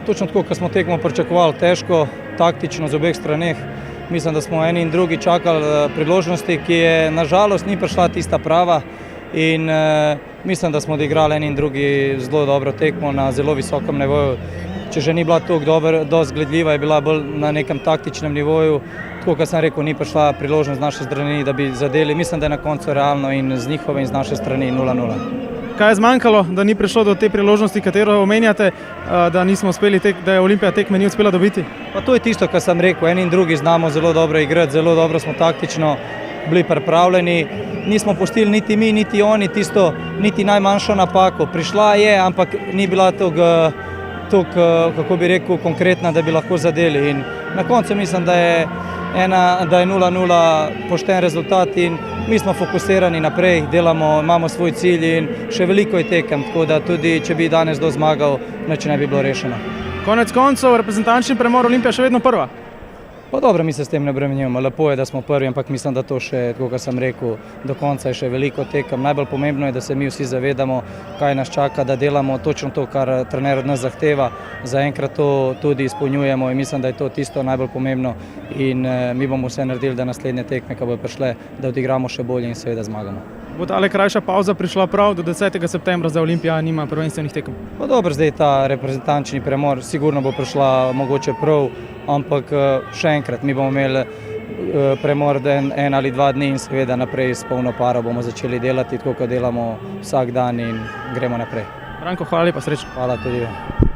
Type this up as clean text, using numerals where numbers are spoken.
točno tako, kot smo tekmo pričakovali, težko, taktično z obeh straneh. Mislim, da smo eni in drugi čakali priložnosti, ki je nažalost ni prišla tista prava in mislim, da smo odigrali eni in drugi zelo dobro tekmo na zelo visokem nivoju. Če že ni bila tako dosti gledljiva, je bila bolj na nekem taktičnem nivoju. Tako, kot sem rekel, ni prišla priložnost z naše strani, da bi zadeli. Mislim, da je na koncu realno in z njihove in z naše strani 0-0. Kaj je zmanjkalo, da ni prišlo do te priložnosti, katero omenjate, da nismo uspeli, da je Olimpija tekme ni uspela dobiti? Pa to je tisto, kar sem rekel. Eni in drugi znamo zelo dobro igrati, zelo dobro smo taktično bili pripravljeni. Nismo pustili niti mi, niti oni tisto, niti najmanjšo napako. Prišla je, ampak ni bila tako, kako bi rekel, konkretna, da bi lahko zadeli. In na koncu mislim, da je 0-0 pošten rezultat in mi smo fokusirani naprej, delamo, imamo svoj cilj in še veliko je tekem, tako da tudi če bi danes zmagal, nič ne bi bilo rešeno. Konec koncev, reprezentančni premor, Olimpija še vedno prva. Pa dobro, mi se s tem ne obremenjujemo, lepo je, da smo prvi, ampak mislim, da to še, tako kot sem rekel, do konca je še veliko tekem. Najbolj pomembno je, da se mi vsi zavedamo, kaj nas čaka, da delamo točno to, kar trener od nas zahteva. Zaenkrat to tudi izpolnjujemo in mislim, da je to tisto najbolj pomembno in mi bomo vse naredili, da naslednje tekme, ko bodo prišle, da odigramo še bolje in seveda zmagamo. Bo tale krajša pauza prišla prav, do 10. septembra za Olimpija nima prvenstvenih tekem? Pa dobro, zdaj ta reprezentančni premor sigurno bo prišla mogoče prav, ampak še enkrat, mi bomo imeli premor en ali dva dni in seveda naprej s polno paro bomo začeli delati, tako kot delamo vsak dan in gremo naprej. Branko, hvala lepa, srečno. Hvala tudi.